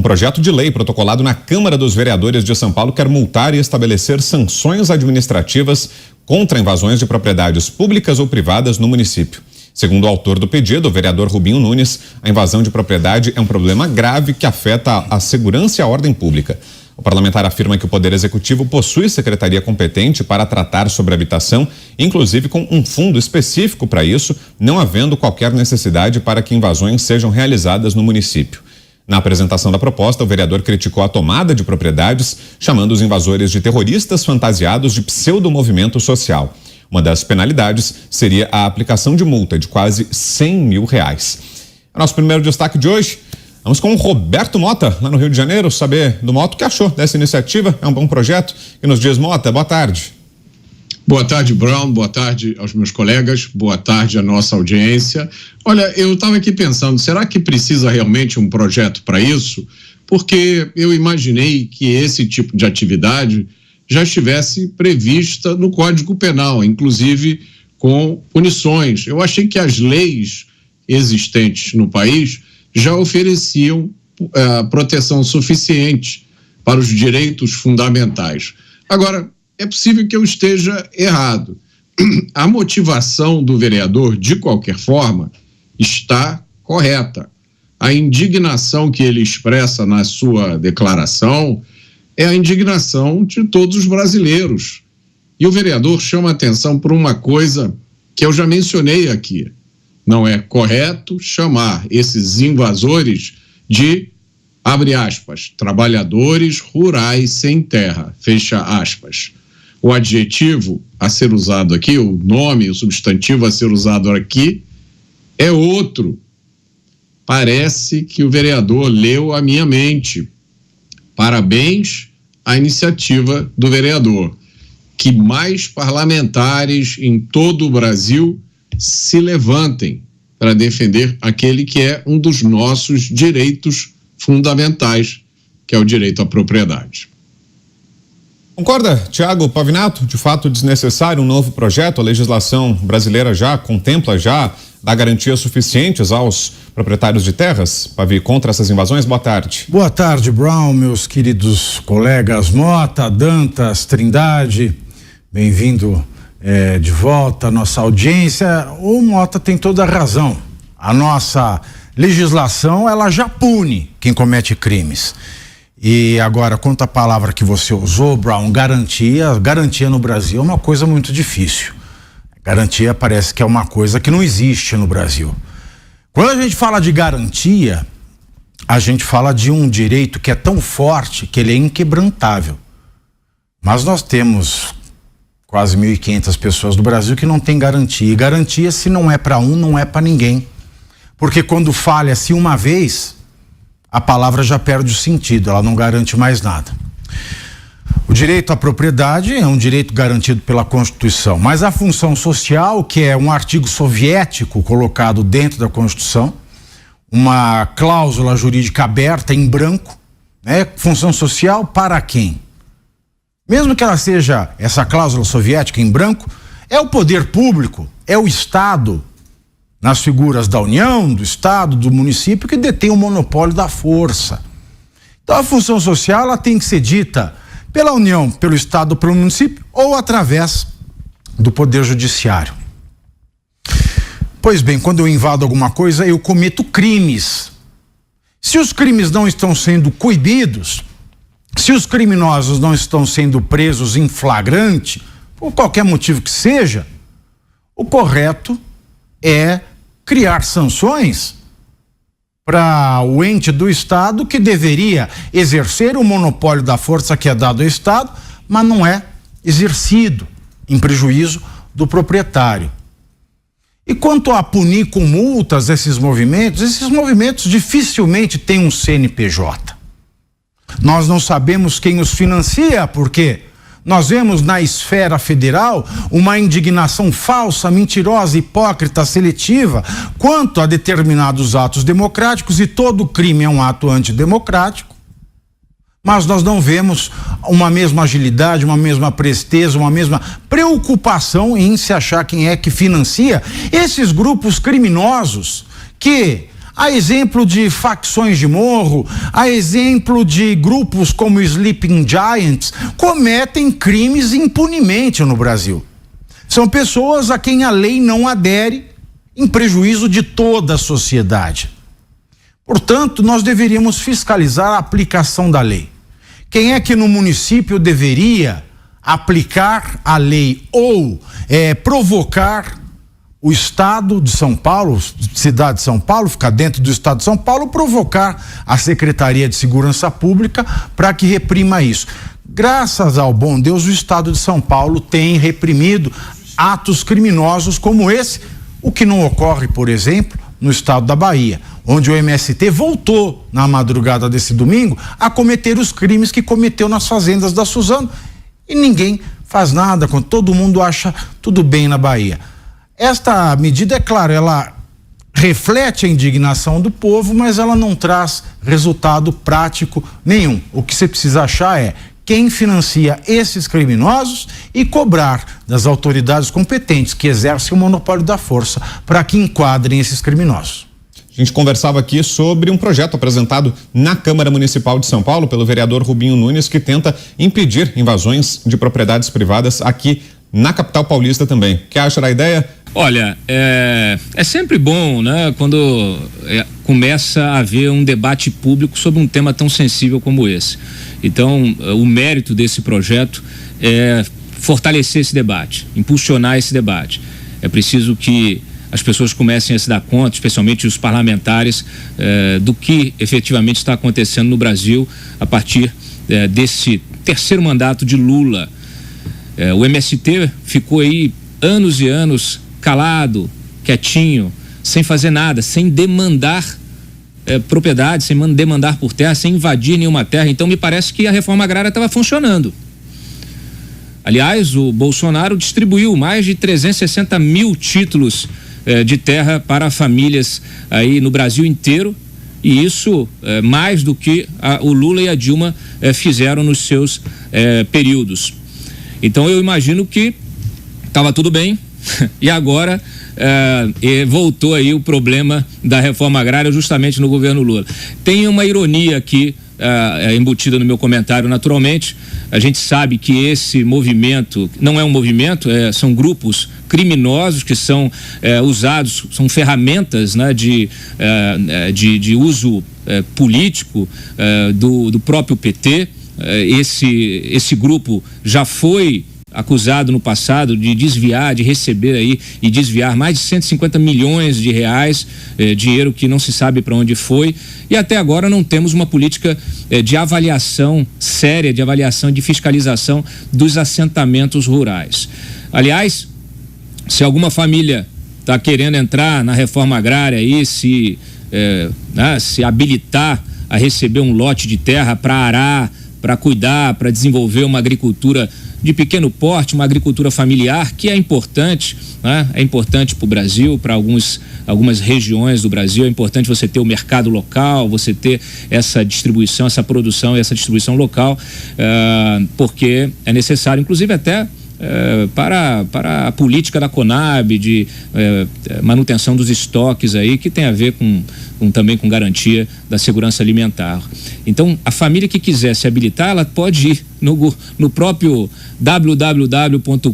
projeto de lei protocolado na Câmara dos Vereadores de São Paulo quer multar e estabelecer sanções administrativas contra invasões de propriedades públicas ou privadas no município. Segundo o autor do pedido, o vereador Rubinho Nunes, a invasão de propriedade é um problema grave que afeta a segurança e a ordem pública. O parlamentar afirma que o Poder Executivo possui secretaria competente para tratar sobre habitação, inclusive com um fundo específico para isso, não havendo qualquer necessidade para que invasões sejam realizadas no município. Na apresentação da proposta, o vereador criticou a tomada de propriedades, chamando os invasores de terroristas fantasiados de pseudo-movimento social. Uma das penalidades seria a aplicação de multa de quase R$100 mil. É nosso primeiro destaque de hoje. Vamos com o Roberto Mota, lá no Rio de Janeiro, saber do Mota o que achou dessa iniciativa. É um bom projeto. E nos dias, Mota, boa tarde. Boa tarde, Brown. Boa tarde aos meus colegas. Boa tarde à nossa audiência. Olha, eu estava aqui pensando, será que precisa realmente um projeto para isso? Porque eu imaginei que esse tipo de atividade já estivesse prevista no Código Penal, inclusive com punições. Eu achei que as leis existentes no país já ofereciam proteção suficiente para os direitos fundamentais. Agora, é possível que eu esteja errado. A motivação do vereador, de qualquer forma, está correta. A indignação que ele expressa na sua declaração é a indignação de todos os brasileiros. E o vereador chama atenção por uma coisa que eu já mencionei aqui. Não é correto chamar esses invasores de, abre aspas, trabalhadores rurais sem terra, fecha aspas. O adjetivo a ser usado aqui, o nome, o substantivo a ser usado aqui, é outro. Parece que o vereador leu a minha mente. Parabéns à iniciativa do vereador. Que mais parlamentares em todo o Brasil se levantem para defender aquele que é um dos nossos direitos fundamentais, que é o direito à propriedade. Concorda, Tiago Pavinato? De fato, desnecessário um novo projeto? A legislação brasileira já contempla, já dá garantias suficientes aos proprietários de terras, Pavi, contra essas invasões? Boa tarde. Boa tarde, Brown, meus queridos colegas Mota, Dantas, Trindade, bem-vindo de volta à nossa audiência. O Mota tem toda a razão. A nossa legislação, ela já pune quem comete crimes. E agora, quanto à palavra que você usou, Brown, garantia no Brasil é uma coisa muito difícil. Garantia parece que é uma coisa que não existe no Brasil. Quando a gente fala de garantia, a gente fala de um direito que é tão forte que ele é inquebrantável. Mas nós temos quase 1.500 pessoas do Brasil que não tem garantia. E garantia, se não é para um, não é para ninguém. Porque quando falha-se uma vez, a palavra já perde o sentido, ela não garante mais nada. O direito à propriedade é um direito garantido pela Constituição, mas a função social, que é um artigo soviético colocado dentro da Constituição, uma cláusula jurídica aberta em branco, né? Função social para quem? Mesmo que ela seja essa cláusula soviética em branco, é o poder público, é o Estado, nas figuras da União, do Estado, do município, que detém o monopólio da força. Então a função social, ela tem que ser dita pela União, pelo Estado, pelo município ou através do Poder Judiciário. Pois bem, quando eu invado alguma coisa, eu cometo crimes. Se os crimes não estão sendo coibidos, se os criminosos não estão sendo presos em flagrante, por qualquer motivo que seja, o correto é criar sanções para o ente do Estado que deveria exercer o monopólio da força que é dado ao Estado, mas não é exercido em prejuízo do proprietário. E quanto a punir com multas esses movimentos dificilmente têm um CNPJ. Nós não sabemos quem os financia, porque nós vemos na esfera federal uma indignação falsa, mentirosa, hipócrita, seletiva quanto a determinados atos democráticos, e todo crime é um ato antidemocrático, mas nós não vemos uma mesma agilidade, uma mesma presteza, uma mesma preocupação em se achar quem é que financia esses grupos criminosos que A exemplo de facções de morro, a exemplo de grupos como Sleeping Giants, cometem crimes impunemente no Brasil. São pessoas a quem a lei não adere, em prejuízo de toda a sociedade. Portanto, nós deveríamos fiscalizar a aplicação da lei. Quem é que no município deveria aplicar a lei ou provocar o Estado de São Paulo, cidade de São Paulo, ficar dentro do Estado de São Paulo, provocar a Secretaria de Segurança Pública para que reprima isso? Graças ao bom Deus, o Estado de São Paulo tem reprimido atos criminosos como esse, o que não ocorre, por exemplo, no estado da Bahia, onde o MST voltou na madrugada desse domingo a cometer os crimes que cometeu nas fazendas da Suzano e ninguém faz nada, quando todo mundo acha tudo bem na Bahia. Esta medida, é claro, ela reflete a indignação do povo, mas ela não traz resultado prático nenhum. O que você precisa achar é quem financia esses criminosos e cobrar das autoridades competentes que exercem o monopólio da força para que enquadrem esses criminosos. A gente conversava aqui sobre um projeto apresentado na Câmara Municipal de São Paulo pelo vereador Rubinho Nunes, que tenta impedir invasões de propriedades privadas aqui na capital paulista também. O que acha da ideia? Olha, é sempre bom, né, quando começa a haver um debate público sobre um tema tão sensível como esse. Então, o mérito desse projeto é fortalecer esse debate, impulsionar esse debate. É preciso que as pessoas comecem a se dar conta, especialmente os parlamentares, do que efetivamente está acontecendo no Brasil a partir desse terceiro mandato de Lula. O MST ficou aí anos e anos calado, quietinho, sem fazer nada, sem demandar propriedade, sem demandar por terra, sem invadir nenhuma terra. Então me parece que a reforma agrária estava funcionando. Aliás, o Bolsonaro distribuiu mais de 360 mil títulos de terra para famílias aí no Brasil inteiro, e isso mais do que o Lula e a Dilma fizeram nos seus períodos. Então eu imagino que estava tudo bem e agora voltou aí o problema da reforma agrária justamente no governo Lula. Tem uma ironia aqui embutida no meu comentário, naturalmente. A gente sabe que esse movimento não é um movimento, são grupos criminosos que são usados, são ferramentas, né, de uso político do próprio PT. Esse grupo já foi acusado no passado de desviar, de receber aí e desviar mais de 150 milhões de reais, dinheiro que não se sabe para onde foi, e até agora não temos uma política de avaliação séria, de avaliação, de fiscalização dos assentamentos rurais. Aliás, se alguma família está querendo entrar na reforma agrária aí, se habilitar a receber um lote de terra para arar, para cuidar, para desenvolver uma agricultura de pequeno porte, uma agricultura familiar, que é importante, né? É importante para o Brasil, para algumas regiões do Brasil. É importante você ter o mercado local, você ter essa distribuição, essa produção e essa distribuição local, porque é necessário, inclusive até para a política da Conab de manutenção dos estoques aí, que tem a ver também com garantia da segurança alimentar. Então, a família que quiser se habilitar, ela pode ir no próprio www.gov.com.br,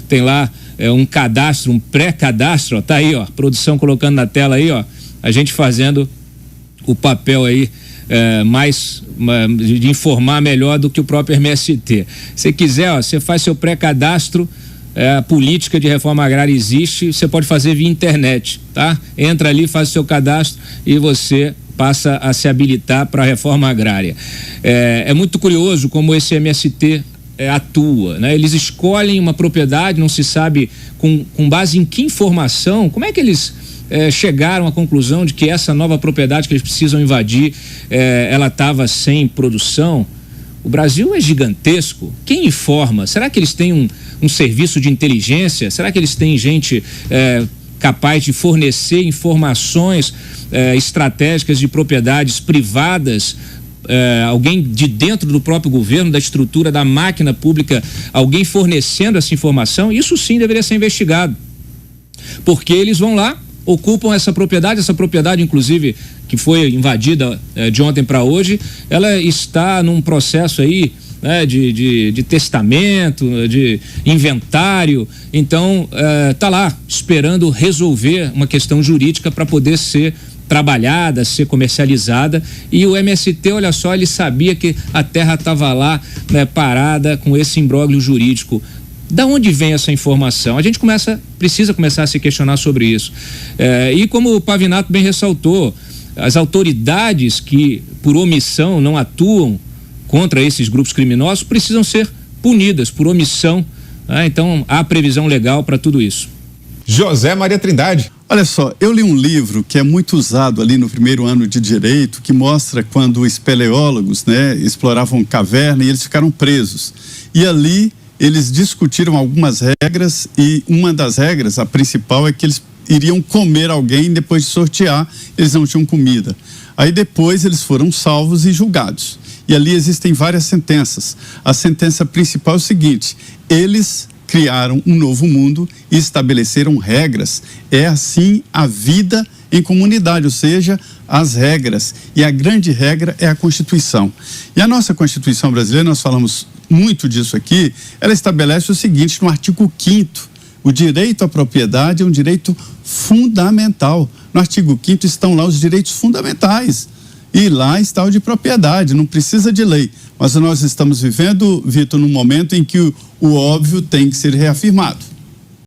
tem lá um cadastro, um pré-cadastro, tá aí, ó, produção colocando na tela aí, ó, a gente fazendo o papel aí de informar melhor do que o próprio MST. Se quiser, ó, você faz seu pré-cadastro, a política de reforma agrária existe, você pode fazer via internet, tá? Entra ali, faz o seu cadastro e você passa a se habilitar para a reforma agrária. É muito curioso como esse MST atua, né? Eles escolhem uma propriedade, não se sabe com base em que informação, como é que eles chegaram à conclusão de que essa nova propriedade que eles precisam invadir, ela estava sem produção. O Brasil é gigantesco. Quem informa? Será que eles têm um serviço de inteligência? Será que eles têm gente capaz de fornecer informações estratégicas de propriedades privadas? Alguém de dentro do próprio governo, da estrutura da máquina pública, alguém fornecendo essa informação? Isso sim deveria ser investigado. Porque eles vão lá, ocupam essa propriedade inclusive que foi invadida de ontem para hoje, ela está num processo aí, né, de testamento, de inventário, então está lá esperando resolver uma questão jurídica para poder ser trabalhada, ser comercializada, e o MST, olha só, ele sabia que a terra estava lá, né, parada com esse imbróglio jurídico. Da onde vem essa informação? A gente precisa começar a se questionar sobre isso. E como o Pavinato bem ressaltou, as autoridades que por omissão não atuam contra esses grupos criminosos precisam ser punidas por omissão, né? Então há previsão legal para tudo isso. José Maria Trindade. Olha só, eu li um livro que é muito usado ali no primeiro ano de direito, que mostra quando os espeleólogos, né, exploravam caverna e eles ficaram presos. E ali eles discutiram algumas regras, e uma das regras, a principal, é que eles iriam comer alguém depois de sortear, eles não tinham comida. Aí depois eles foram salvos e julgados. E ali existem várias sentenças. A sentença principal é o seguinte: eles criaram um novo mundo e estabeleceram regras. É assim a vida em comunidade, ou seja, as regras. E a grande regra é a Constituição. E a nossa Constituição brasileira, nós falamos muito disso aqui, ela estabelece o seguinte, no artigo 5º, o direito à propriedade é um direito fundamental. No artigo 5º estão lá os direitos fundamentais. E lá está o de propriedade, não precisa de lei. Mas nós estamos vivendo, Vitor, num momento em que o óbvio tem que ser reafirmado.